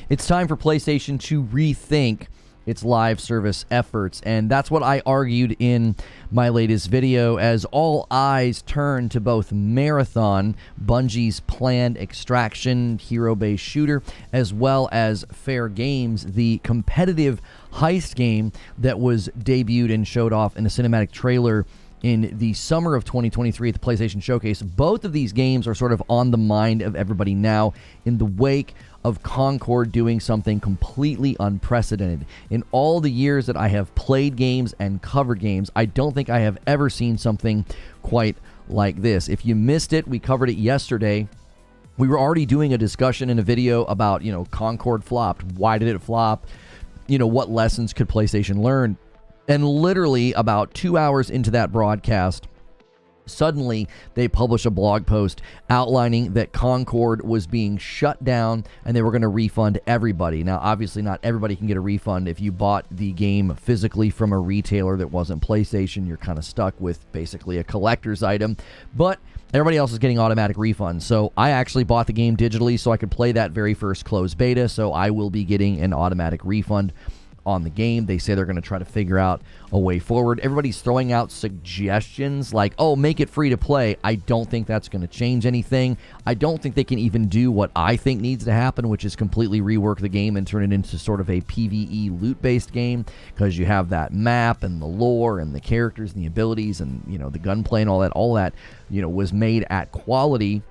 It's time for PlayStation to rethink its live service efforts, and that's what I argued in my latest video as all eyes turn to both Marathon, Bungie's planned extraction hero-based shooter, as well as Fairgames, the competitive heist game that was debuted and showed off in a cinematic trailer in the summer of 2023 at the PlayStation Showcase. Both of these games are sort of on the mind of everybody now in the wake of Concord doing something completely unprecedented. In all the years that I have played games and covered games, I don't think I have ever seen something quite like this. If you missed it, we covered it yesterday. We were already doing a discussion in a video about, Concord flopped. Why did it flop? What lessons could PlayStation learn? And literally about 2 hours into that broadcast, suddenly they publish a blog post outlining that Concord was being shut down and they were going to refund everybody. Now, obviously not everybody can get a refund. If you bought the game physically from a retailer that wasn't PlayStation, you're kind of stuck with basically a collector's item. But everybody else is getting automatic refunds. So I actually bought the game digitally so I could play that very first closed beta. So I will be getting an automatic refund on the game. They say they're going to try to figure out a way forward. Everybody's throwing out suggestions like, oh, make it free to play. I don't think that's going to change anything. I don't think they can even do what I think needs to happen, which is completely rework the game and turn it into sort of a PvE loot-based game, because you have that map and the lore and the characters and the abilities and, the gunplay and all that, was made at quality,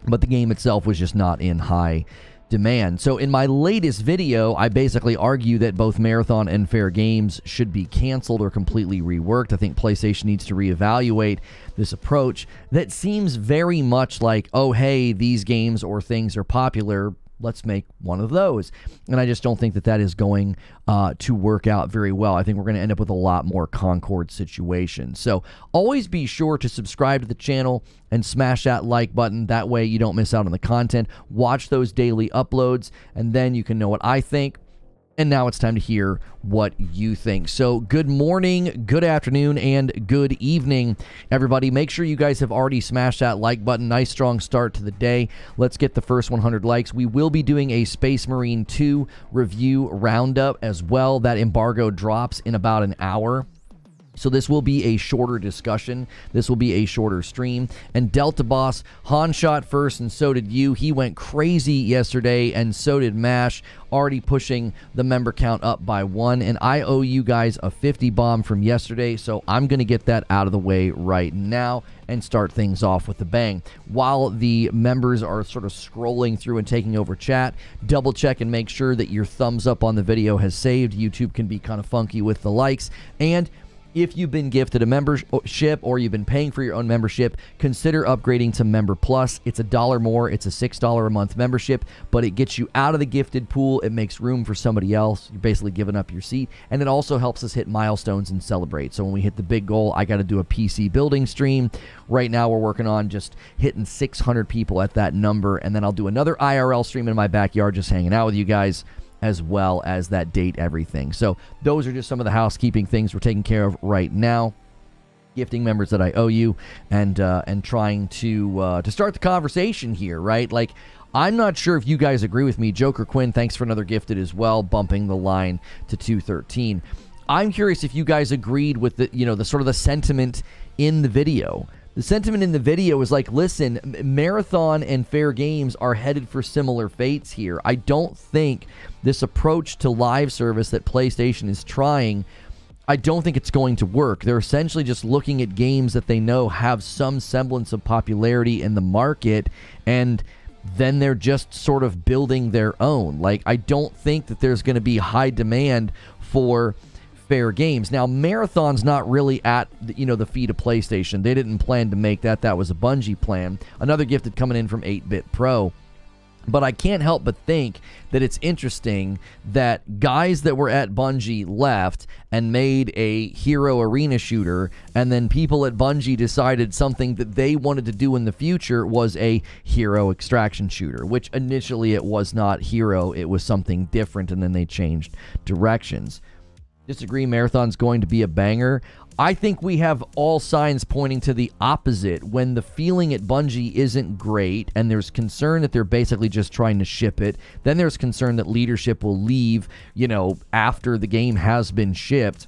but the game itself was just not in high demand. So in my latest video, I basically argue that both Marathon and Fairgames should be canceled or completely reworked. I think PlayStation needs to reevaluate this approach that seems very much like, oh, hey, these games or things are popular, let's make one of those. And I just don't think that that is going to work out very well. I think we're going to end up with a lot more Concord situations. So always be sure to subscribe to the channel and smash that like button. That way you don't miss out on the content. Watch those daily uploads, and then you can know what I think. And now it's time to hear what you think. So good morning, good afternoon, and good evening, everybody. Make sure you guys have already smashed that like button. Nice, strong start to the day. Let's get the first 100 likes. We will be doing a Space Marine 2 review roundup as well. That embargo drops in about an hour. So this will be a shorter discussion. This will be a shorter stream. And Delta Boss, Han shot first, and so did you. He went crazy yesterday, and so did Mash, already pushing the member count up by 1. And I owe you guys a 50 bomb from yesterday, so I'm going to get that out of the way right now and start things off with a bang. While the members are sort of scrolling through and taking over chat, double check and make sure that your thumbs up on the video has saved. YouTube can be kind of funky with the likes. And if you've been gifted a membership or you've been paying for your own membership, consider upgrading to Member Plus. It's $1 more. It's a $6 a month membership, but it gets you out of the gifted pool. It makes room for somebody else. You're basically giving up your seat, and it also helps us hit milestones and celebrate. So when we hit the big goal, I got to do a PC building stream. Right now, we're working on just hitting 600 people at that number, and then I'll do another IRL stream in my backyard just hanging out with you guys, as well as that date everything. So those are just some of the housekeeping things we're taking care of right now. Gifting members that I owe you, and trying to start the conversation here, right? Like, I'm not sure if you guys agree with me. Joker Quinn, thanks for another gifted as well, bumping the line to 213. I'm curious if you guys agreed with the, the sort of the sentiment in the video. The sentiment in the video is like, listen, Marathon and Fairgames are headed for similar fates here. I don't think this approach to live service that PlayStation is trying, I don't think it's going to work. They're essentially just looking at games that they know have some semblance of popularity in the market, and then they're just sort of building their own. Like, I don't think that there's going to be high demand for Fairgames. Now, Marathon's not really at the feet of PlayStation. They didn't plan to make that. That was a Bungie plan. Another gifted coming in from 8-Bit Pro. But I can't help but think that it's interesting that guys that were at Bungie left and made a hero arena shooter, and then people at Bungie decided something that they wanted to do in the future was a hero extraction shooter, which initially it was not hero, it was something different, and then they changed directions. Disagree, Marathon's going to be a banger. I think we have all signs pointing to the opposite. When the feeling at Bungie isn't great and there's concern that they're basically just trying to ship it, then there's concern that leadership will leave, after the game has been shipped.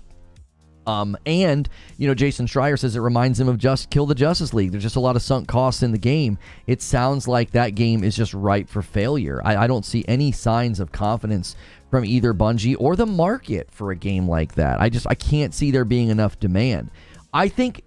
And Jason Schreier says it reminds him of Just Kill the Justice League. There's just a lot of sunk costs in the game. It sounds like that game is just ripe for failure. I don't see any signs of confidence from either Bungie or the market for a game like that. I can't see there being enough demand. I think,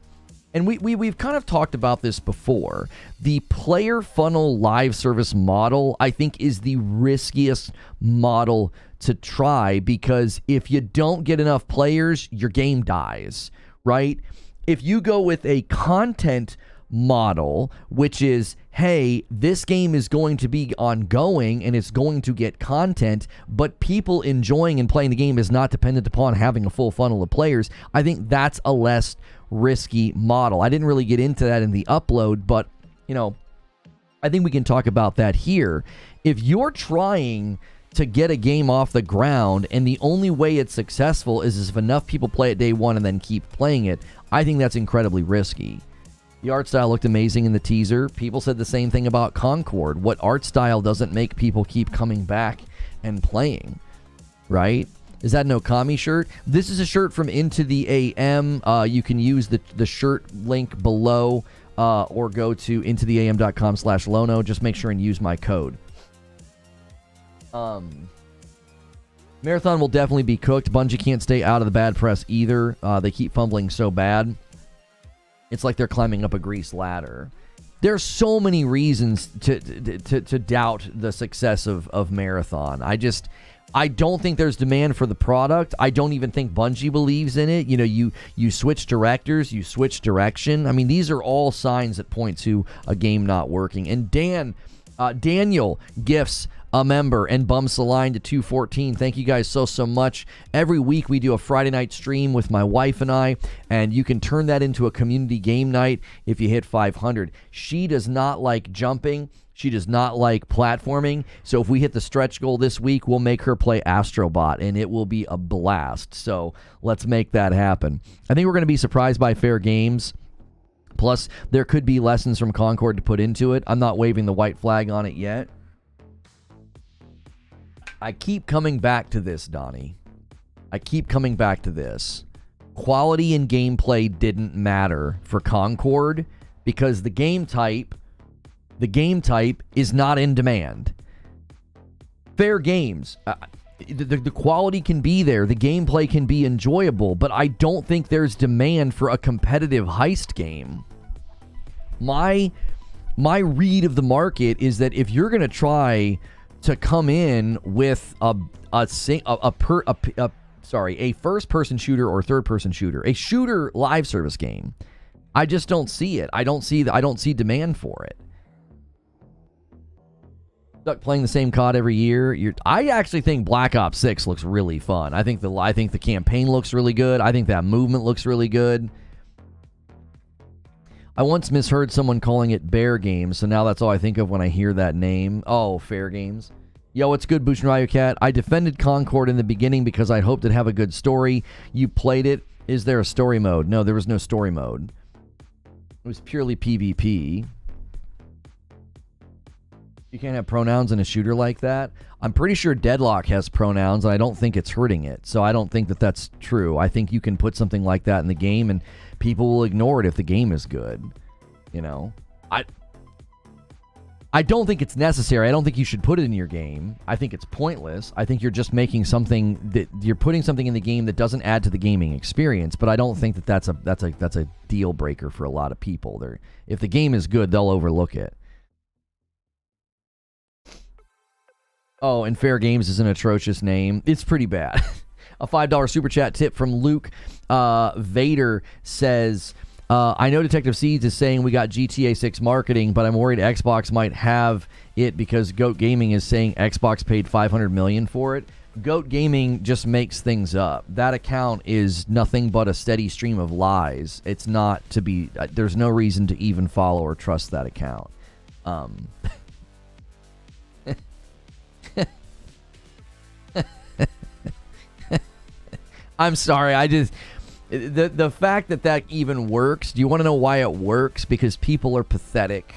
and we've kind of talked about this before, the player funnel live service model, I think, is the riskiest model to try, because if you don't get enough players, your game dies, right? If you go with a content model, which is, hey, this game is going to be ongoing and it's going to get content, but people enjoying and playing the game is not dependent upon having a full funnel of players, I think that's a less risky model. I didn't really get into that in the upload, but, I think we can talk about that here. If you're trying to get a game off the ground and the only way it's successful is if enough people play it day one and then keep playing it, I think that's incredibly risky. The art style looked amazing in the teaser. People said the same thing about Concord. What art style doesn't make people keep coming back and playing, right? Is that an Okami shirt? This is a shirt from Into the AM. You can use the shirt link below or go to intotheam.com/Lono. Just make sure and use my code. Marathon will definitely be cooked. Bungie can't stay out of the bad press either. They keep fumbling so bad. It's like they're climbing up a greased ladder. There's so many reasons to doubt the success of Marathon. I don't think there's demand for the product. I don't even think Bungie believes in it. You switch directors, you switch direction. I mean, these are all signs that point to a game not working. And Daniel gifts a member and bumps the line to 214. Thank you guys so much. Every week we do a Friday night stream with my wife and I, and you can turn that into a community game night if you hit 500. She does not like jumping. She does not like platforming. So if we hit the stretch goal this week, we'll make her play Astrobot, and it will be a blast. So let's make that happen. I think we're going to be surprised by Fairgames. Plus, there could be lessons from Concord to put into it. I'm not waving the white flag on it yet. I keep coming back to this, Donnie. I keep coming back to this. Quality and gameplay didn't matter for Concord because the game type is not in demand. Fairgames, the quality can be there, the gameplay can be enjoyable, but I don't think there's demand for a competitive heist game. My read of the market is that if you're going to try to come in with a first-person shooter or third-person shooter, a shooter live service game, I just don't see it. I don't see demand for it. Stuck playing the same COD every year. I actually think Black Ops 6 looks really fun. I think the campaign looks really good. I think that movement looks really good. I once misheard someone calling it Bear Games, so now that's all I think of when I hear that name. Oh, Fairgames. Yo, what's good, Bush and Ryu Cat? I defended Concord in the beginning because I hoped it'd have a good story. You played it. Is there a story mode? No, there was no story mode. It was purely PvP. You can't have pronouns in a shooter like that. I'm pretty sure Deadlock has pronouns, and I don't think it's hurting it. So I don't think that that's true. I think you can put something like that in the game, and people will ignore it if the game is good. I don't think it's necessary. I don't think you should put it in your game. I think it's pointless. I think you're just making something that you're putting something in the game that doesn't add to the gaming experience. But I don't think that that's a deal breaker for a lot of people. If the game is good, they'll overlook it. Oh, and Fairgames is an atrocious name. It's pretty bad. A $5 super chat tip from Luke Vader says, I know Detective Seeds is saying we got GTA 6 marketing, but I'm worried Xbox might have it because Goat Gaming is saying Xbox paid $500 million for it. Goat Gaming just makes things up. That account is nothing but a steady stream of lies. It's not to be... there's no reason to even follow or trust that account. I'm sorry. The fact that that even works, do you want to know why it works? Because people are pathetic.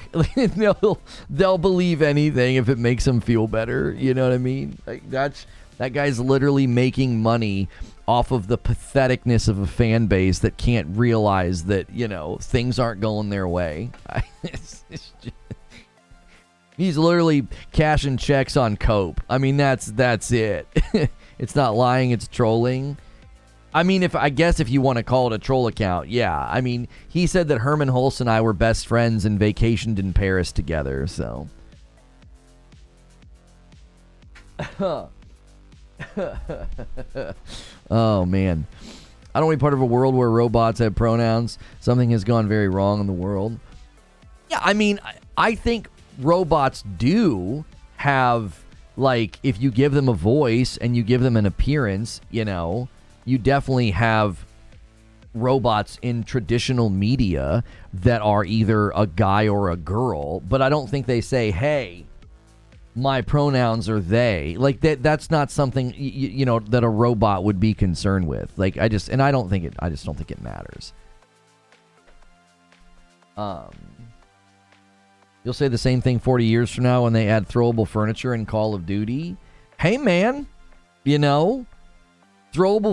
They'll believe anything if it makes them feel better. You know what I mean? Like that guy's literally making money off of the patheticness of a fan base that can't realize that, things aren't going their way. He's literally cashing checks on cope. I mean, that's it. It's not lying, it's trolling. I mean, if you want to call it a troll account, yeah. I mean, he said that Herman Hulse and I were best friends and vacationed in Paris together, so. Oh, man. I don't want to be part of a world where robots have pronouns. Something has gone very wrong in the world. Yeah, I mean, I think robots do have, like, if you give them a voice and you give them an appearance, you definitely have robots in traditional media that are either a guy or a girl, but I don't think they say, hey, my pronouns are they. Like, that's not something, that a robot would be concerned with. Like, I just don't think it matters. You'll say the same thing 40 years from now when they add throwable furniture in Call of Duty. Hey, man, throwable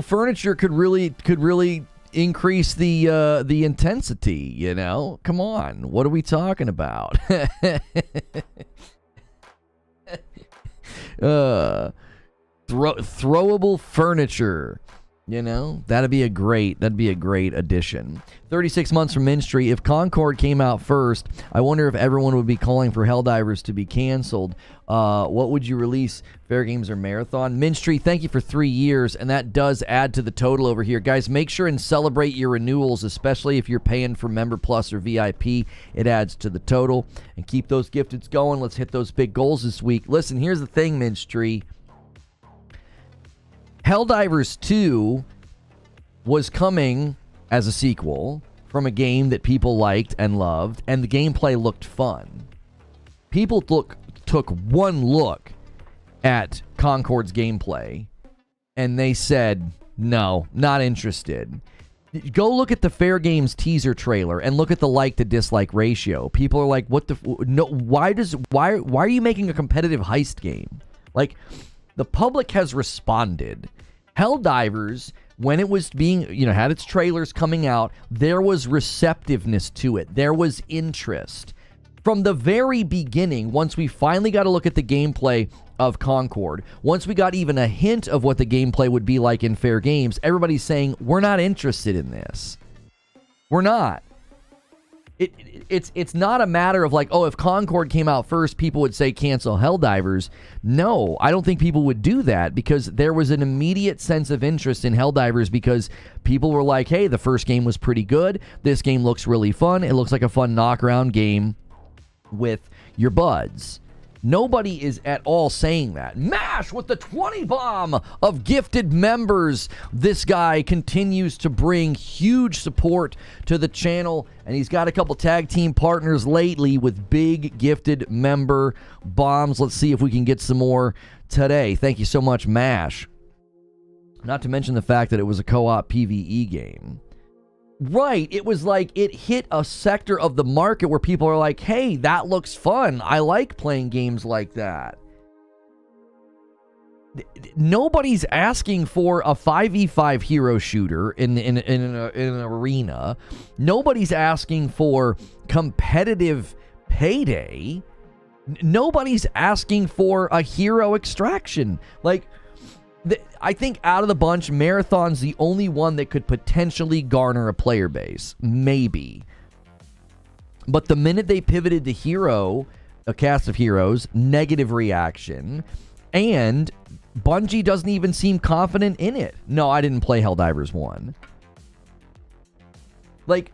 furniture could really increase the intensity. Come on, what are we talking about? Throwable furniture. That'd be a great addition. 36 months from Ministry. If Concord came out first, I wonder if everyone would be calling for Helldivers to be canceled. What would you release, Fairgames or Marathon? Ministry, thank you for 3 years, and that does add to the total over here. Guys, make sure and celebrate your renewals, especially if you're paying for Member Plus or VIP. It adds to the total. And keep those gifteds going. Let's hit those big goals this week. Listen, here's the thing, Ministry. Helldivers 2 was coming as a sequel from a game that people liked and loved, and the gameplay looked fun. People took one look at Concord's gameplay, and they said, no, not interested. Go look at the Fairgames teaser trailer and look at the like to dislike ratio. People are like, what the... No, why are you making a competitive heist game? Like... The public has responded. Helldivers, when it was being, had its trailers coming out, there was receptiveness to it. There was interest. From the very beginning, once we finally got to look at the gameplay of Concord, once we got even a hint of what the gameplay would be like in Fairgames, everybody's saying, we're not interested in this. We're not. It's not a matter of like, oh, if Concord came out first, people would say cancel Helldivers. No, I don't think people would do that because there was an immediate sense of interest in Helldivers because people were like, hey, the first game was pretty good. This game looks really fun. It looks like a fun knockaround game with your buds. Nobody is at all saying that. MASH with the 20 bomb of gifted members. This guy continues to bring huge support to the channel, and he's got a couple tag team partners lately with big gifted member bombs. Let's see if we can get some more today. Thank you so much, MASH. Not to mention the fact that it was a co-op PvE game. Right, it was like it hit a sector of the market where people are like, hey, that looks fun. I like playing games like that. Nobody's asking for a 5v5 hero shooter in an arena. Nobody's asking for competitive payday. Nobody's asking for a hero extraction. Like, I think out of the bunch, Marathon's the only one that could potentially garner a player base. Maybe. But the minute they pivoted to Hero, a cast of heroes, negative reaction, and Bungie doesn't even seem confident in it. No, I didn't play Helldivers 1. Like,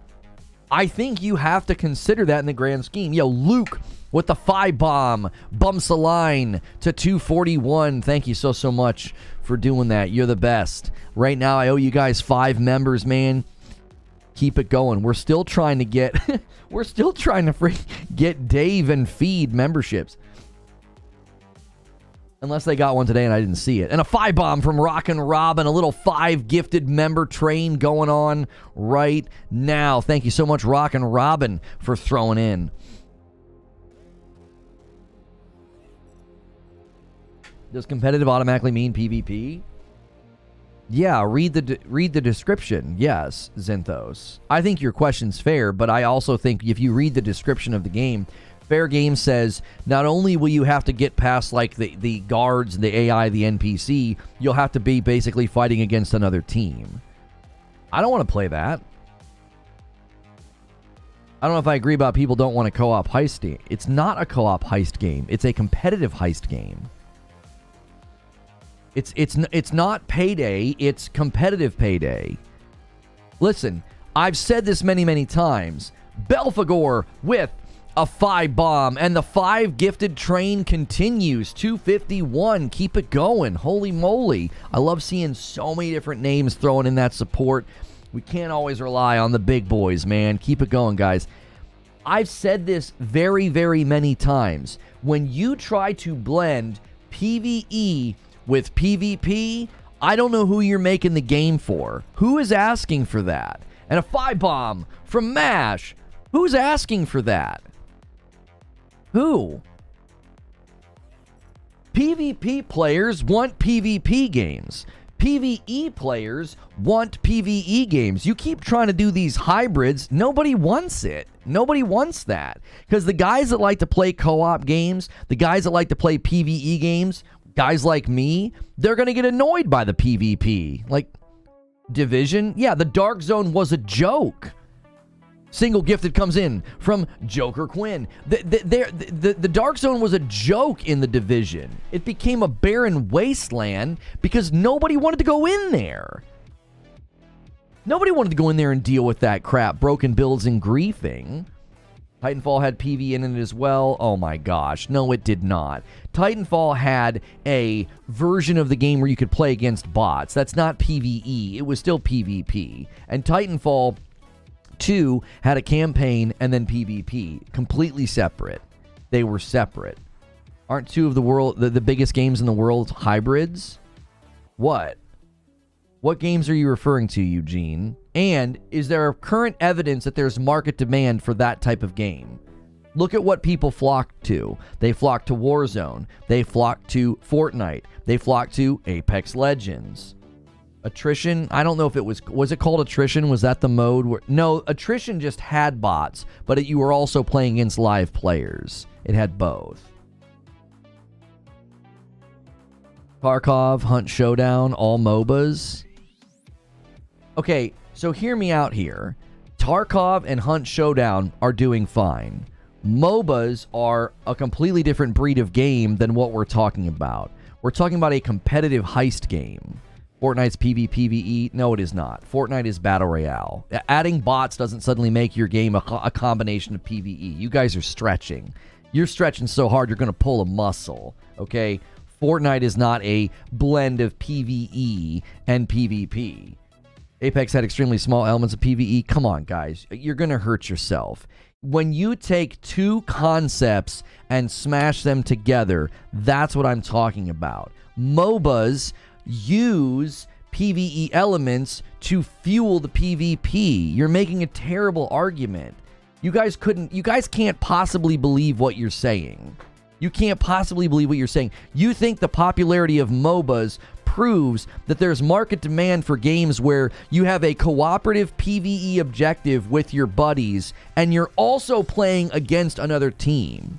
I think you have to consider that in the grand scheme. Yo, Luke with the 5 bomb bumps a line to 241. Thank you so much for doing that. You're the best. Right now, I owe you guys 5 members, man. Keep it going. We're still trying to get get Dave and Feed memberships. Unless they got one today and I didn't see it. And a 5-bomb from Rockin' Robin. A little 5 gifted member train going on right now. Thank you so much, Rockin' Robin, for throwing in. Does competitive automatically mean PvP? Yeah, read the description. Yes, Zinthos. I think your question's fair, but I also think if you read the description of the game, Fairgames says not only will you have to get past like the guards, the AI, the NPC, you'll have to be basically fighting against another team. I don't want to play that. I don't know if I agree about people don't want a co-op heist game. It's not a co-op heist game. It's a competitive heist game. It's not Payday. It's competitive Payday. Listen, I've said this many times. Belphegor with a 5-bomb, and the 5 gifted train continues. 251. Keep it going. Holy moly. I love seeing so many different names thrown in that support. We can't always rely on the big boys, man. Keep it going, guys. I've said this very many times. When you try to blend PvE with PvP, I don't know who you're making the game for. Who is asking for that? And a 5-bomb from MASH. Who's asking for that? Who? PvP players want PvP games. PvE players want PvE games. You keep trying to do these hybrids. Nobody wants it. Nobody wants that. Because the guys that like to play co-op games, the guys that like to play PvE games, guys like me, they're going to get annoyed by the PvP. Like, Division? Yeah, the Dark Zone was a joke. Single gifted comes in from Joker Quinn. The Dark Zone was a joke in the Division. It became a barren wasteland because nobody wanted to go in there. Nobody wanted to go in there and deal with that crap. Broken builds and griefing. Titanfall had PvE in it as well. Oh my gosh. No, it did not. Titanfall had a version of the game where you could play against bots. That's not PvE. It was still PvP. And Titanfall 2 had a campaign and then PvP. Completely separate. They were separate. Aren't two of the biggest games in the world hybrids? What? What games are you referring to, Eugene? And is there current evidence that there's market demand for that type of game? Look at what people flock to. They flock to Warzone. They flock to Fortnite. They flock to Apex Legends. Attrition, I don't know if it was it called Attrition? Was that the mode where... No, Attrition just had bots, but you were also playing against live players. It had both. Tarkov, Hunt Showdown, all MOBAs. Okay, so hear me out here. Tarkov and Hunt Showdown are doing fine. MOBAs are a completely different breed of game than what we're talking about. We're talking about a competitive heist game. Fortnite's PvPvE? No, it is not. Fortnite is Battle Royale. Adding bots doesn't suddenly make your game a combination of PvE. You guys are stretching. You're stretching so hard you're going to pull a muscle, okay? Fortnite is not a blend of PvE and PvP. Apex had extremely small elements of PvE. Come on, guys. You're going to hurt yourself. When you take two concepts and smash them together, that's what I'm talking about. MOBAs use PvE elements to fuel the PvP. You're making a terrible argument. You guys can't possibly believe what you're saying. You can't possibly believe what you're saying. You think the popularity of MOBAs proves that there's market demand for games where you have a cooperative PvE objective with your buddies and you're also playing against another team.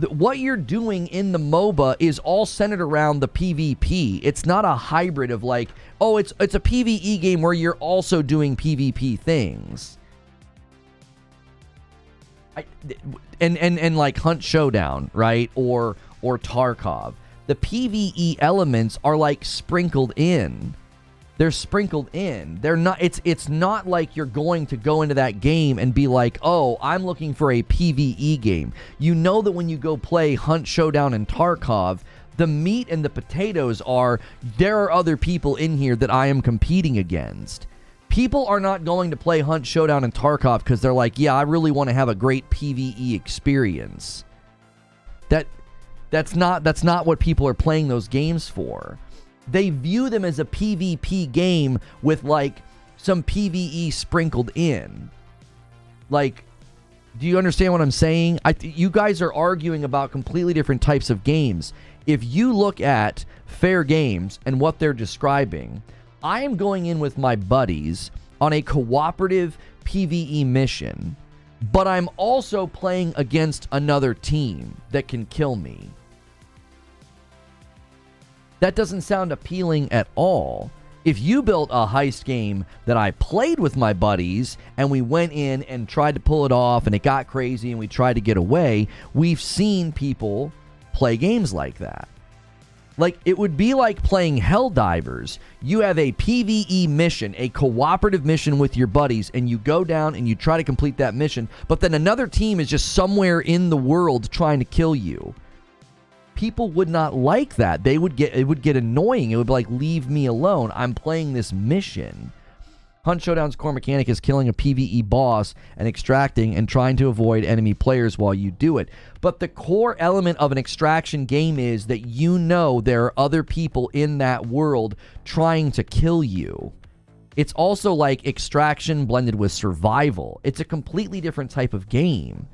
What you're doing in the MOBA is all centered around the PvP. It's not a hybrid of like, oh, it's a PvE game where you're also doing PvP things. And like Hunt Showdown, right? Or Tarkov. The PvE elements are like sprinkled in. They're sprinkled in. They're not. It's not like you're going to go into that game and be like, oh, I'm looking for a PvE game. You know that when you go play Hunt Showdown and Tarkov, the meat and the potatoes are there are other people in here that I am competing against. People are not going to play Hunt Showdown and Tarkov because they're like, yeah, I really want to have a great PvE experience. That's not what people are playing those games for. They view them as a PvP game with like some PvE sprinkled in. Like, do you understand what I'm saying? You guys are arguing about completely different types of games. If you look at Fairgames and what they're describing, I am going in with my buddies on a cooperative PvE mission, but I'm also playing against another team that can kill me. That doesn't sound appealing at all. If you built a heist game that I played with my buddies and we went in and tried to pull it off and it got crazy and we tried to get away, we've seen people play games like that. Like, it would be like playing Helldivers. You have a PvE mission, a cooperative mission with your buddies, and you go down and you try to complete that mission, but then another team is just somewhere in the world trying to kill you. People would not like that. It would get annoying. It would be like, leave me alone. I'm playing this mission. Hunt Showdown's core mechanic is killing a PvE boss and extracting and trying to avoid enemy players while you do it. But the core element of an extraction game is that you know there are other people in that world trying to kill you. It's also like extraction blended with survival. It's a completely different type of game.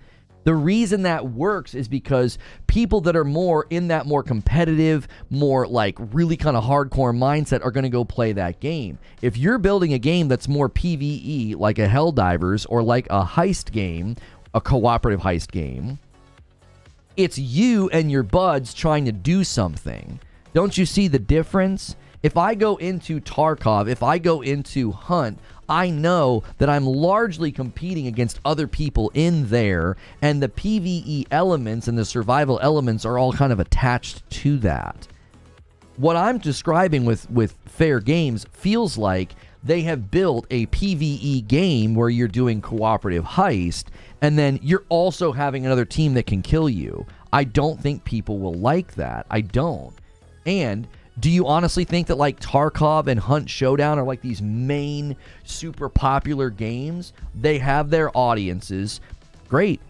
The reason that works is because people that are more in that more competitive, more like really kind of hardcore mindset are going to go play that game. If you're building a game that's more PvE, like a Helldivers or like a heist game, a cooperative heist game, it's you and your buds trying to do something. Don't you see the difference? If I go into Tarkov, if I go into Hunt, I know that I'm largely competing against other people in there, and the PvE elements and the survival elements are all kind of attached to that. What I'm describing with Fairgames feels like they have built a PvE game where you're doing cooperative heist, and then you're also having another team that can kill you. I don't think people will like that. I don't. And do you honestly think that like Tarkov and Hunt Showdown are like these main super popular games? They have their audiences. Great.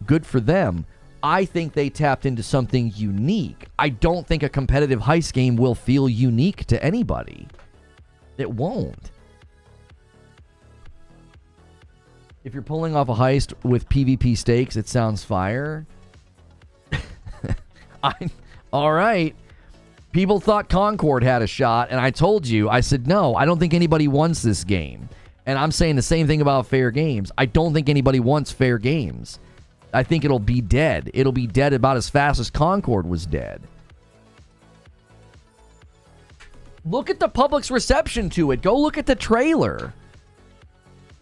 Good for them. I think they tapped into something unique. I don't think a competitive heist game will feel unique to anybody. It won't. If you're pulling off a heist with PvP stakes, it sounds fire. All right. People thought Concord had a shot, and I told you, I said, no, I don't think anybody wants this game. And I'm saying the same thing about Fairgames. I don't think anybody wants Fairgames. I think it'll be dead. It'll be dead about as fast as Concord was dead. Look at the public's reception to it. Go look at the trailer.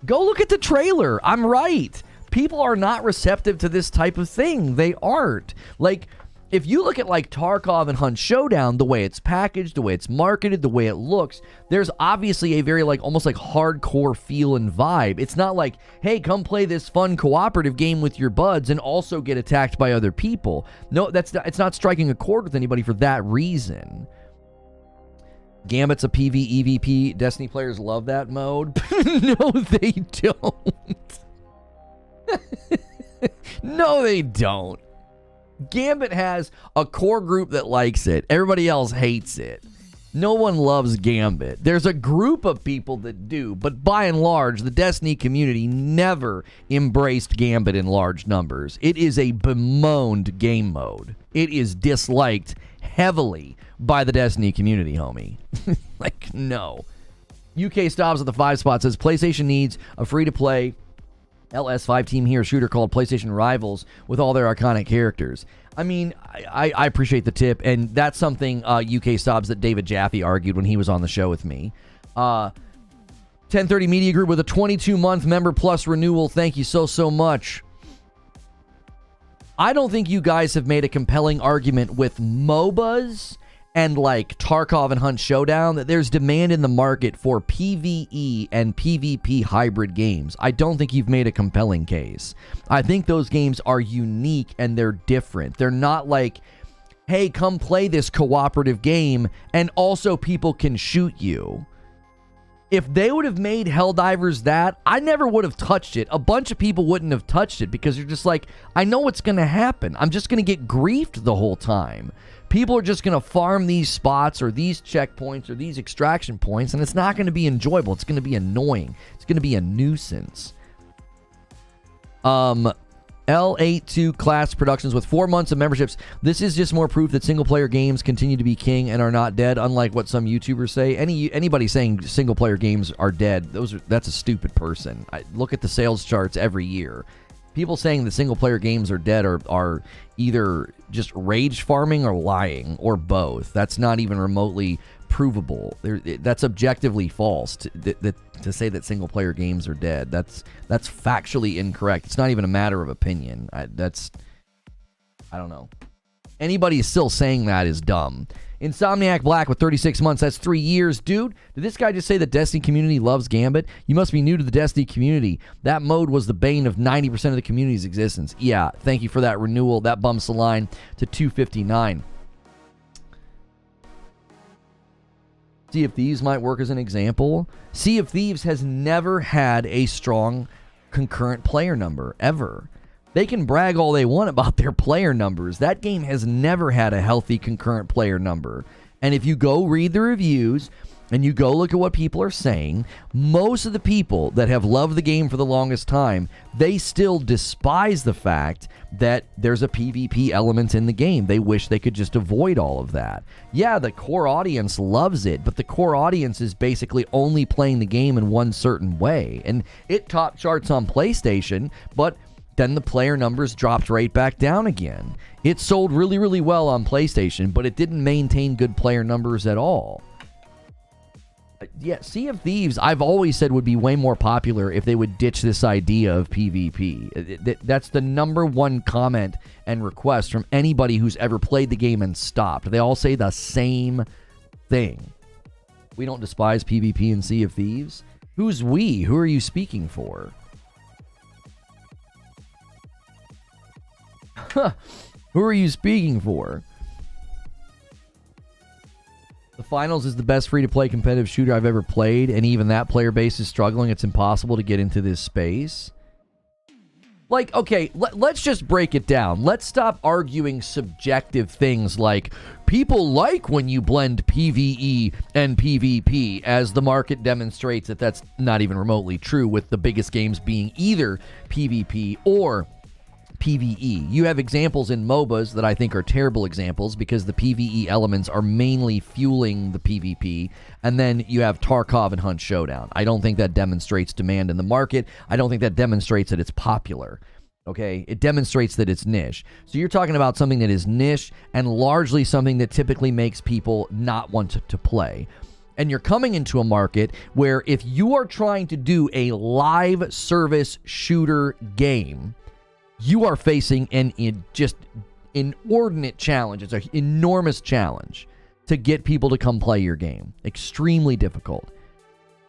Go look at the trailer. I'm right. People are not receptive to this type of thing. They aren't. Like, if you look at like Tarkov and Hunt Showdown, the way it's packaged, the way it's marketed, the way it looks, there's obviously a very like almost like hardcore feel and vibe. It's not like, hey, come play this fun cooperative game with your buds and also get attacked by other people. No, it's not striking a chord with anybody for that reason. Gambit's a PvE EVP. Destiny players love that mode. No, they don't. No, they don't. Gambit has a core group that likes it. Everybody else hates it. No one loves Gambit. There's a group of people that do, but by and large, the Destiny community never embraced Gambit in large numbers. It is a bemoaned game mode. It is disliked heavily by the Destiny community, homie. Like, no. UK Stops at the 5 spot says, PlayStation needs a free-to-play LS5 team here shooter called PlayStation Rivals with all their iconic characters. I mean, I appreciate the tip, and that's something UK Stops that David Jaffe argued when he was on the show with me. 1030 Media Group with a 22-month member plus renewal. Thank you so much. I don't think you guys have made a compelling argument with MOBAs and like Tarkov and Hunt Showdown that there's demand in the market for PvE and PvP hybrid games. I don't think you've made a compelling case. I think those games are unique and they're different. They're not like, hey, come play this cooperative game and also people can shoot you. If they would have made Helldivers that, I never would have touched it. A bunch of people wouldn't have touched it because you're just like, I know what's going to happen. I'm just going to get griefed the whole time. People are just going to farm these spots or these checkpoints or these extraction points, and it's not going to be enjoyable. It's going to be annoying. It's going to be a nuisance. L82 Class Productions with 4 months of memberships. This is just more proof that single-player games continue to be king and are not dead, unlike what some YouTubers say. Anybody saying single-player games are dead, that's a stupid person. Look at the sales charts every year. People saying that single-player games are dead are either just rage farming or lying, or both. That's not even remotely provable. That's objectively false to say that single-player games are dead. That's factually incorrect. It's not even a matter of opinion. I don't know. Anybody still saying that is dumb. Insomniac Black with 36 months. That's 3 years. Dude, did this guy just say the Destiny community loves Gambit? You must be new to the Destiny community. That mode was the bane of 90% of the community's existence. Yeah, thank you for that renewal. That bumps the line to 259. Sea of Thieves might work as an example. Sea of Thieves has never had a strong concurrent player number, ever. They can brag all they want about their player numbers. That game has never had a healthy concurrent player number. And if you go read the reviews and you go look at what people are saying, most of the people that have loved the game for the longest time, they still despise the fact that there's a PvP element in the game. They wish they could just avoid all of that. Yeah, the core audience loves it, but the core audience is basically only playing the game in one certain way. And it top charts on PlayStation, but then the player numbers dropped right back down again. It sold really, really well on PlayStation, but it didn't maintain good player numbers at all. Yeah, Sea of Thieves, I've always said would be way more popular if they would ditch this idea of PvP. That's the number one comment and request from anybody who's ever played the game and stopped. They all say the same thing. We don't despise PvP in Sea of Thieves. Who's we? Who are you speaking for? Who are you speaking for? The Finals is the best free-to-play competitive shooter I've ever played, and even that player base is struggling. It's impossible to get into this space. Like, okay, let's just break it down. Let's stop arguing subjective things like people like when you blend PvE and PvP, as the market demonstrates that that's not even remotely true, with the biggest games being either PvP or PvE. You have examples in MOBAs that I think are terrible examples because the PvE elements are mainly fueling the PvP, and then you have Tarkov and Hunt Showdown. I don't think that demonstrates demand in the market. I don't think that demonstrates that it's popular. Okay? It demonstrates that it's niche. So you're talking about something that is niche and largely something that typically makes people not want to play. And you're coming into a market where if you are trying to do a live service shooter game, you are facing an just inordinate challenge. It's an enormous challenge to get people to come play your game. Extremely difficult.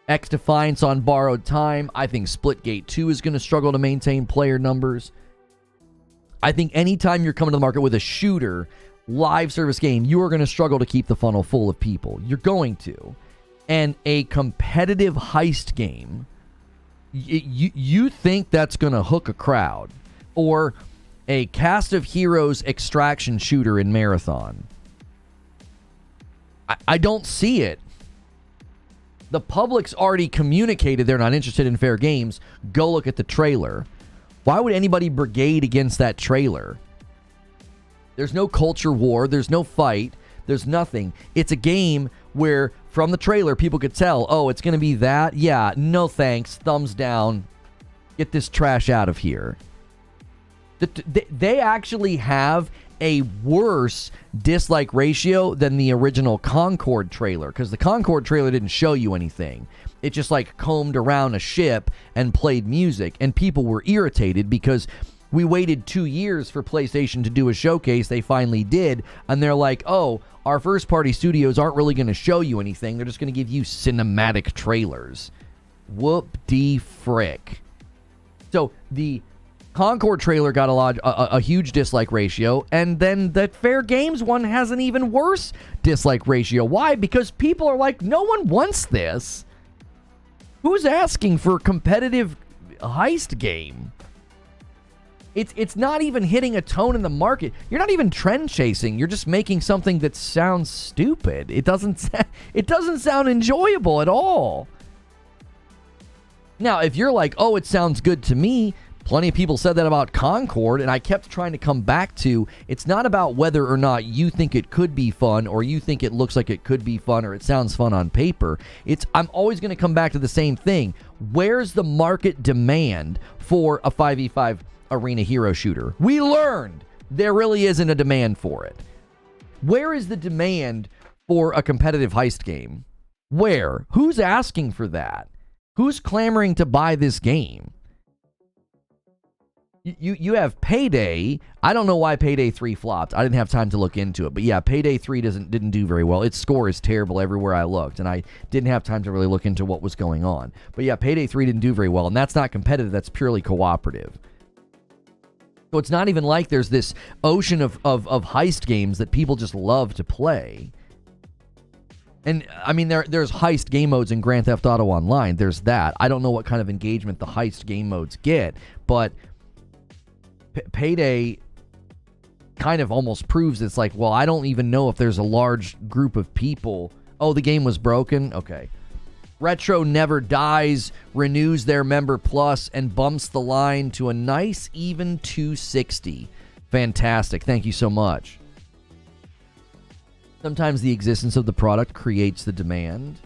X-Defiance on borrowed time. I think Splitgate 2 is going to struggle to maintain player numbers. I think anytime you're coming to the market with a shooter, live service game, you are going to struggle to keep the funnel full of people. You're going to. And a competitive heist game, you think that's going to hook a crowd. Or a cast of heroes extraction shooter in Marathon. I don't see it. The public's already communicated they're not interested in Fairgames. Go look at the trailer. Why would anybody brigade against that trailer? There's no culture war. There's no fight. There's nothing. It's a game where, from the trailer, people could tell, oh, it's going to be that? Yeah, no thanks. Thumbs down. Get this trash out of here. They actually have a worse dislike ratio than the original Concord trailer, because the Concord trailer didn't show you anything. It just like combed around a ship and played music, and people were irritated because we waited 2 years for PlayStation to do a showcase. They finally did, and they're like, oh, our first party studios aren't really going to show you anything. They're just going to give you cinematic trailers. Whoop-de-frick. So the Concord trailer got a huge dislike ratio, and then the Fairgames one has an even worse dislike ratio. Why? Because people are like, no one wants this. Who's asking for a competitive heist game? It's not even hitting a tone in the market. You're not even trend chasing. You're just making something that sounds stupid. It doesn't sound enjoyable at all. Now, if you're like, oh, it sounds good to me, plenty of people said that about Concord, and I kept trying to come back to, it's not about whether or not you think it could be fun, or you think it looks like it could be fun, or it sounds fun on paper. I'm always going to come back to the same thing. Where's the market demand for a 5v5 arena hero shooter? We learned there really isn't a demand for it. Where is the demand for a competitive heist game? Where? Who's asking for that? Who's clamoring to buy this game? You have Payday. I don't know why Payday 3 flopped. I didn't have time to look into it. But yeah, Payday 3 didn't do very well. Its score is terrible everywhere I looked, and I didn't have time to really look into what was going on. But yeah, Payday 3 didn't do very well, and that's not competitive. That's purely cooperative. So it's not even like there's this ocean of heist games that people just love to play. And, I mean, there's heist game modes in Grand Theft Auto Online. There's that. I don't know what kind of engagement the heist game modes get, but Payday kind of almost proves it's like, well, I don't even know if there's a large group of people. Oh, the game was broken? Okay. Retro Never Dies renews their Member Plus and bumps the line to a nice even 260. Fantastic. Thank you so much. Sometimes the existence of the product creates the demand.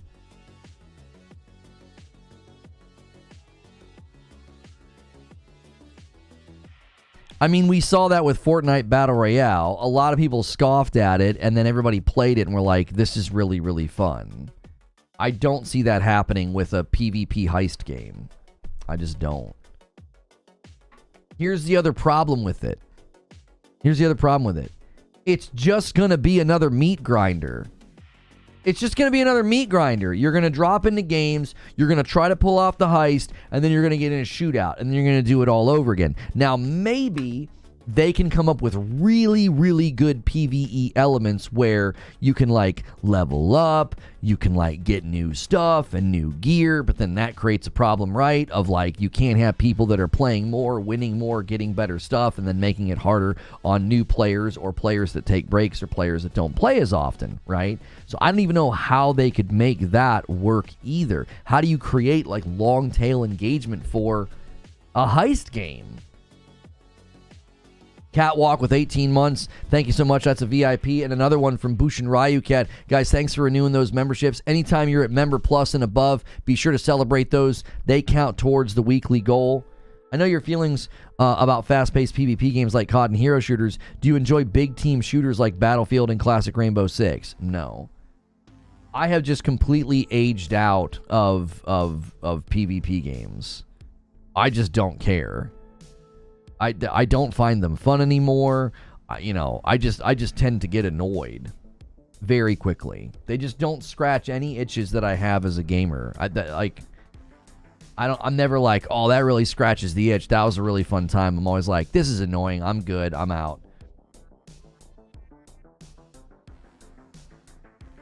I mean, we saw that with Fortnite Battle Royale. A lot of people scoffed at it, and then everybody played it and were like, this is really, really fun. I don't see that happening with a PvP heist game. I just don't. Here's the other problem with it. It's just going to be another meat grinder. It's just going to be another meat grinder. You're going to drop into games, you're going to try to pull off the heist, and then you're going to get in a shootout, and then you're going to do it all over again. Now, maybe they can come up with really, really good PvE elements where you can, like, level up, you can, like, get new stuff and new gear, but then that creates a problem, right? Of, like, you can't have people that are playing more, winning more, getting better stuff, and then making it harder on new players or players that take breaks or players that don't play as often, right? So I don't even know how they could make that work either. How do you create, like, long tail engagement for a heist game? Catwalk with 18 months. Thank you so much. That's a VIP. And another one from Bushin Ryu Cat. Guys, thanks for renewing those memberships. Anytime you're at Member Plus and above, be sure to celebrate those. They count towards the weekly goal. I know your feelings about fast-paced PvP games like COD and hero shooters. Do you enjoy big team shooters like Battlefield and classic Rainbow Six? No. I have just completely aged out of PvP games. I just don't care. I don't find them fun anymore. I just tend to get annoyed very quickly. They just don't scratch any itches that I have as a gamer. I'm never like, oh, that really scratches the itch. That was a really fun time. I'm always like, this is annoying. I'm good. I'm out.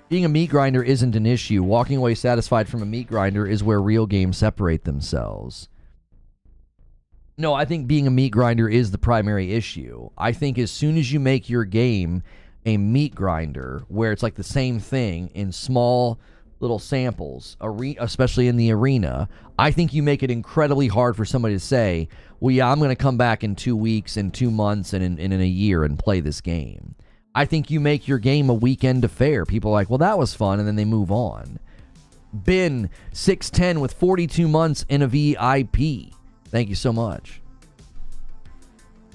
Being a meat grinder isn't an issue. Walking away satisfied from a meat grinder is where real games separate themselves. No, I think being a meat grinder is the primary issue. I think as soon as you make your game a meat grinder, where it's like the same thing in small little samples, especially in the arena, I think you make it incredibly hard for somebody to say, well, yeah, I'm going to come back in 2 weeks, in 2 months, and in a year and play this game. I think you make your game a weekend affair. People are like, well, that was fun, and then they move on. Bin 610 with 42 months in a VIP. Thank you so much.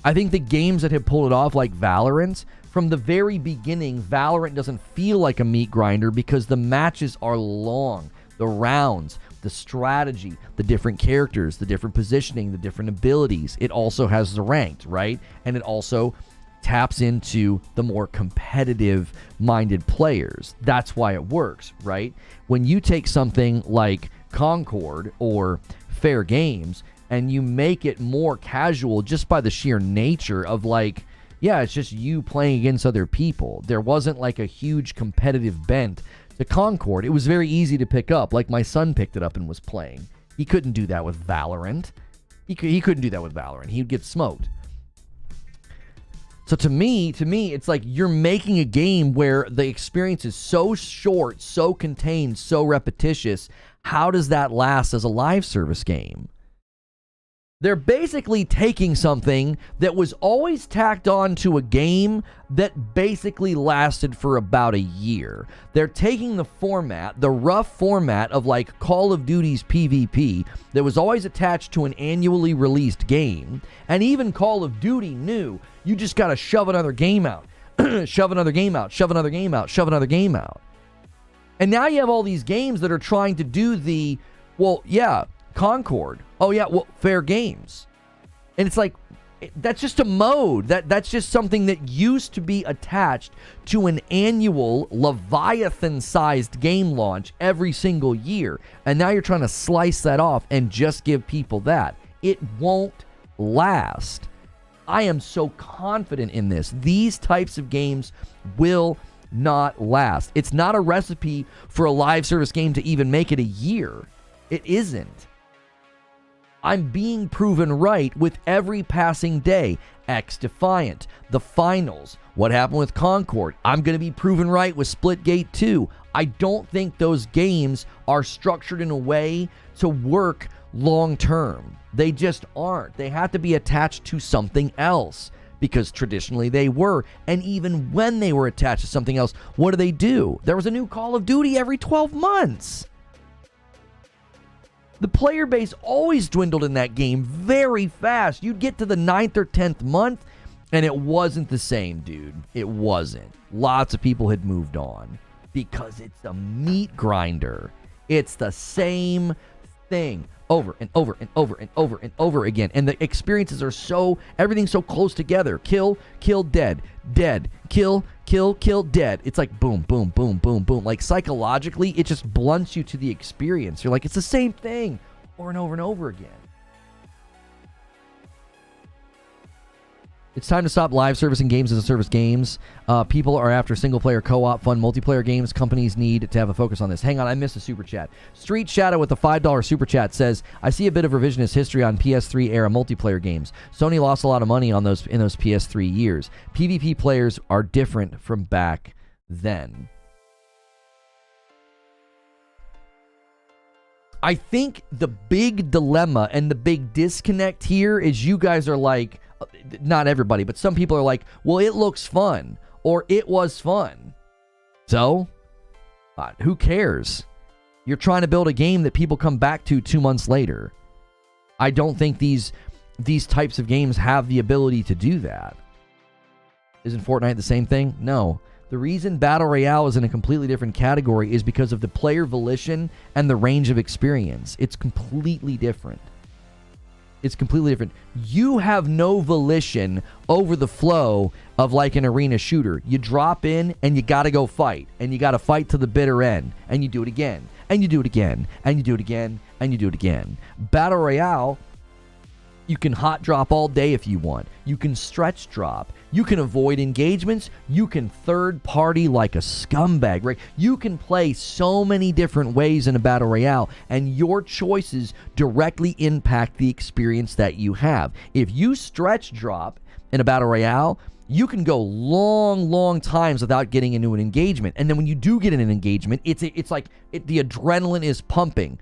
I think the games that have pulled it off, like Valorant, from the very beginning, Valorant doesn't feel like a meat grinder because the matches are long. The rounds, the strategy, the different characters, the different positioning, the different abilities. It also has the ranked, right? And it also taps into the more competitive-minded players. That's why it works, right? When you take something like Concord or Fairgames and you make it more casual just by the sheer nature of, like, yeah, it's just you playing against other people. There wasn't like a huge competitive bent to Concord. It was very easy to pick up. Like, my son picked it up and was playing. He couldn't do that with Valorant. He couldn't do that with Valorant. He'd get smoked. So to me, it's like you're making a game where the experience is so short, so contained, so repetitious. How does that last as a live service game? They're basically taking something that was always tacked on to a game that basically lasted for about a year. They're taking the format, the rough format of like Call of Duty's PvP that was always attached to an annually released game, and even Call of Duty knew you just got to shove another game out, shove another game out, shove another game out, shove another game out. And now you have all these games that are trying to do the, well, yeah, Concord. Oh, yeah, well, Fairgames. And it's like, that's just a mode. That's just something that used to be attached to an annual Leviathan-sized game launch every single year. And now you're trying to slice that off and just give people that. It won't last. I am so confident in this. These types of games will not last. It's not a recipe for a live service game to even make it a year. It isn't. I'm being proven right with every passing day. X Defiant, the finals, what happened with Concord. I'm going to be proven right with Splitgate 2. I don't think those games are structured in a way to work long term. They just aren't. They have to be attached to something else, because traditionally they were. And even when they were attached to something else, what do? There was a new Call of Duty every 12 months. The player base always dwindled in that game very fast. You'd get to the 9th or 10th month, and it wasn't the same, dude. It wasn't. Lots of people had moved on because it's a meat grinder. It's the same thing over and over and over and over and over again. And the experiences are everything's so close together. Kill, dead, kill, dead. It's like boom, boom, boom, boom, boom. Like psychologically, it just blunts you to the experience. You're like, it's the same thing over and over and over again. It's time to stop live servicing games as a service games. People are after single-player co-op, fun multiplayer games. Companies need to have a focus on this. Hang on, I missed a super chat. Street Shadow with a $5 super chat says, I see a bit of revisionist history on PS3 era multiplayer games. Sony lost a lot of money on those in those PS3 years. PvP players are different from back then. I think the big dilemma and the big disconnect here is you guys are like, not everybody, but some people are like, well, it looks fun, or it was fun. So, who cares? You're trying to build a game that people come back to 2 months later. I don't think these types of games have the ability to do that. Isn't Fortnite the same thing? No. The reason Battle Royale is in a completely different category is because of the player volition and the range of experience. It's completely different. It's completely different. You have no volition over the flow of like an arena shooter. You drop in and you got to go fight. And you got to fight to the bitter end. And you do it again. And you do it again. And you do it again. And you do it again. Battle Royale, you can hot drop all day if you want. You can stretch drop. You can avoid engagements. You can third party like a scumbag, right? You can play so many different ways in a Battle Royale, and your choices directly impact the experience that you have. If you stretch drop in a Battle Royale, you can go long times without getting into an engagement. And then when you do get in an engagement, it's like the adrenaline is pumping.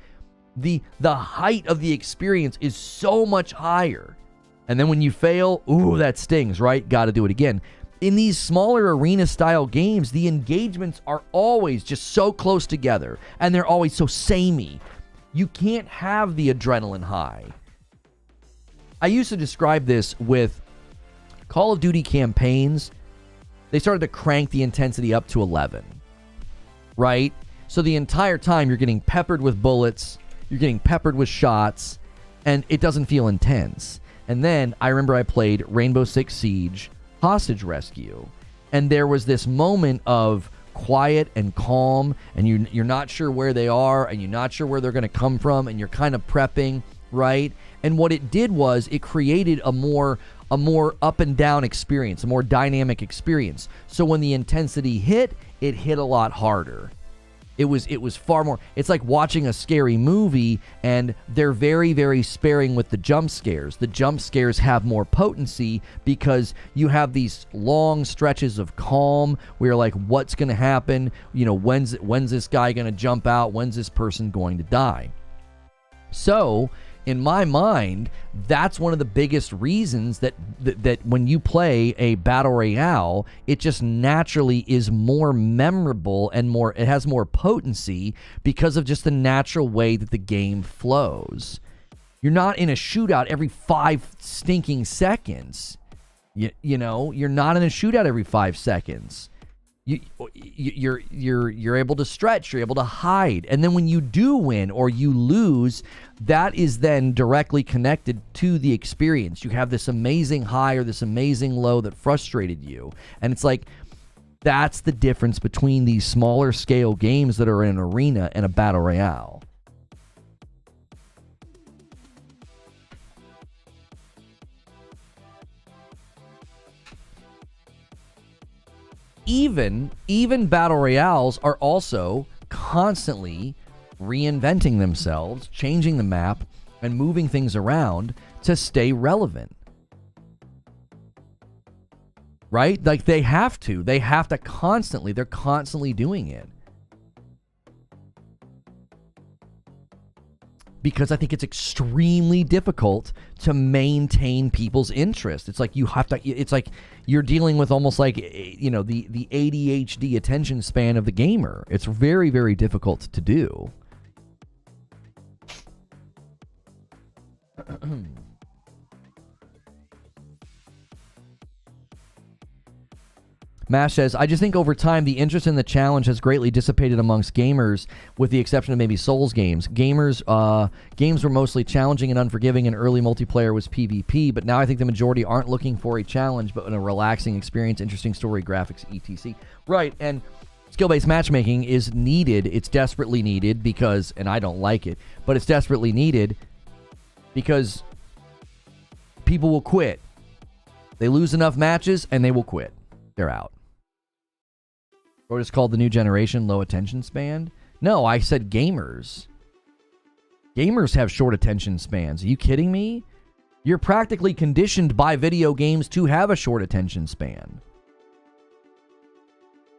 The height of the experience is so much higher. And then when you fail, ooh, that stings, right? Got to do it again. In these smaller arena-style games, the engagements are always just so close together, and they're always so samey. You can't have the adrenaline high. I used to describe this with Call of Duty campaigns. They started to crank the intensity up to 11, right? So the entire time you're getting peppered with bullets, you're getting peppered with shots, and it doesn't feel intense. And then I remember I played Rainbow Six Siege Hostage Rescue, and there was this moment of quiet and calm, and you're not sure where they are, and you're not sure where they're going to come from, and you're kind of prepping, right? And what it did was it created a more up and down experience, a more dynamic experience. So when the intensity hit, it hit a lot harder. It was far more. It's like watching a scary movie, and they're very, very sparing with the jump scares. The jump scares have more potency because you have these long stretches of calm where you're like, what's going to happen? You know, when's this guy going to jump out? When's this person going to die? So, in my mind, that's one of the biggest reasons that when you play a battle royale, it just naturally is more memorable and it has more potency because of just the natural way that the game flows. You're not in a shootout every 5 stinking seconds. You know, you're not in a shootout every 5 seconds. You're able to stretch, you're able to hide, and then when you do win or you lose, that is then directly connected to the experience. You have this amazing high or this amazing low that frustrated you, and it's like that's the difference between these smaller scale games that are in an arena and a battle royale. Even battle royales are also constantly reinventing themselves, changing the map, and moving things around to stay relevant. Right? Like they have to. They're constantly doing it. Because I think it's extremely difficult to maintain people's interest. It's like it's like you're dealing with almost like, you know, the ADHD attention span of the gamer. It's very, very difficult to do. Mash says, I just think over time the interest in the challenge has greatly dissipated amongst gamers, with the exception of maybe Souls games. Games were mostly challenging and unforgiving, and early multiplayer was PvP, but now I think the majority aren't looking for a challenge, but in a relaxing experience, interesting story, graphics, etc. Right, and skill-based matchmaking is needed. It's desperately needed because, and I don't like it, but it's desperately needed because people will quit. They lose enough matches and they will quit. They're out. Or it's called the new generation, low attention span. No, I said gamers. Gamers have short attention spans. Are you kidding me? You're practically conditioned by video games to have a short attention span.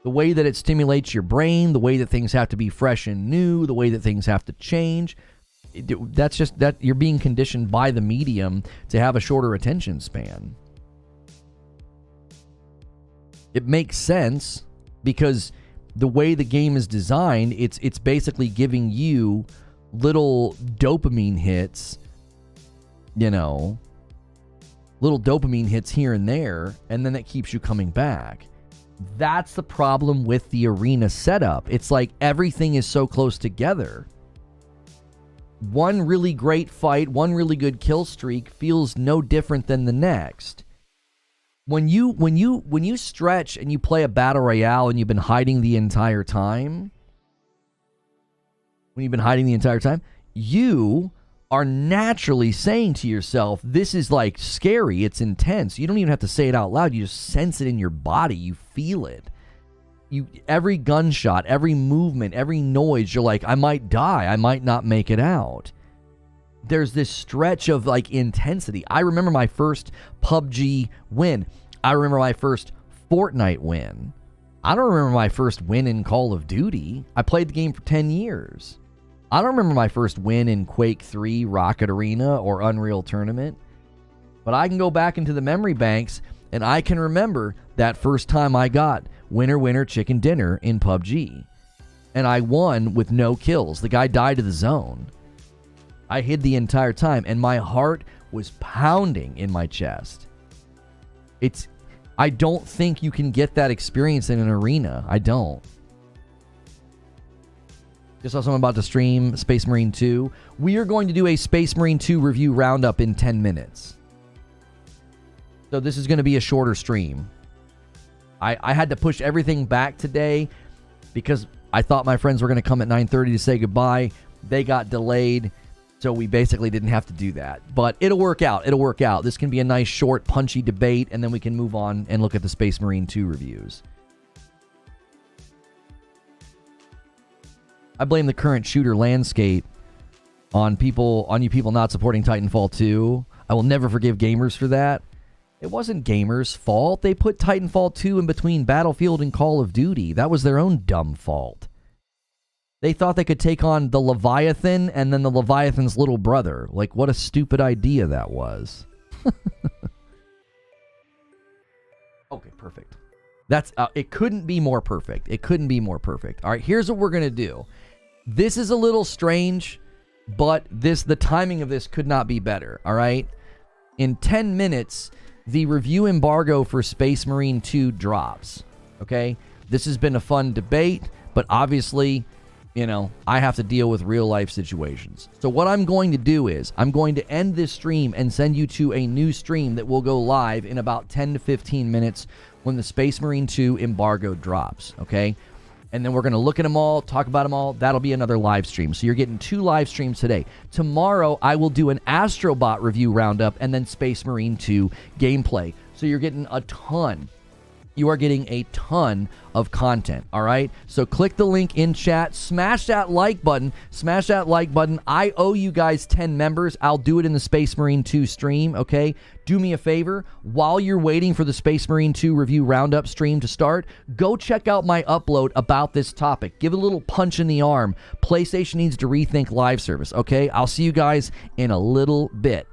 The way that it stimulates your brain, the way that things have to be fresh and new, the way that things have to change. That's just that you're being conditioned by the medium to have a shorter attention span. It makes sense because the way the game is designed, it's basically giving you little dopamine hits, you know, little dopamine hits here and there, and then that keeps you coming back. That's the problem with the arena setup. It's like everything is so close together. One really great fight, one really good kill streak feels no different than the next. When you stretch and you play a battle royale and you've been hiding the entire time, you are naturally saying to yourself, this is like scary, it's intense. You don't even have to say it out loud. You just sense it in your body. You feel it. Every gunshot, every movement, every noise, you're like, I might die. I might not make it out. There's this stretch of like intensity. I remember my first PUBG win. I remember my first Fortnite win. I don't remember my first win in Call of Duty. I played the game for 10 years. I don't remember my first win in Quake 3, Rocket Arena, or Unreal Tournament. But I can go back into the memory banks and I can remember that first time I got winner, winner, chicken dinner in PUBG. And I won with no kills. The guy died to the zone. I hid the entire time, and my heart was pounding in my chest. I don't think you can get that experience in an arena. I don't. Just saw someone about to stream Space Marine 2. We are going to do a Space Marine 2 review roundup in 10 minutes. So this is going to be a shorter stream. I had to push everything back today because I thought my friends were going to come at 9:30 to say goodbye. They got delayed. So we basically didn't have to do that. But it'll work out. It'll work out. This can be a nice, short, punchy debate, and then we can move on and look at the Space Marine 2 reviews. I blame the current shooter landscape on you people not supporting Titanfall 2. I will never forgive gamers for that. It wasn't gamers' fault. They put Titanfall 2 in between Battlefield and Call of Duty. That was their own dumb fault. They thought they could take on the Leviathan and then the Leviathan's little brother. Like, what a stupid idea that was. Okay, perfect. That's it couldn't be more perfect. It couldn't be more perfect. All right, here's what we're going to do. This is a little strange, but the timing of this could not be better, all right? In 10 minutes, the review embargo for Space Marine 2 drops, okay? This has been a fun debate, but obviously, you know, I have to deal with real-life situations. So what I'm going to do is I'm going to end this stream and send you to a new stream that will go live in about 10 to 15 minutes when the Space Marine 2 embargo drops, okay? And then we're going to look at them all, talk about them all. That'll be another live stream. So you're getting 2 live streams today. Tomorrow, I will do an Astrobot review roundup and then Space Marine 2 gameplay. So you're getting a ton. You are getting a ton of content, all right? So click the link in chat. Smash that like button. Smash that like button. I owe you guys 10 members. I'll do it in the Space Marine 2 stream, okay? Do me a favor. While you're waiting for the Space Marine 2 review roundup stream to start, go check out my upload about this topic. Give it a little punch in the arm. PlayStation needs to rethink live service, okay? I'll see you guys in a little bit.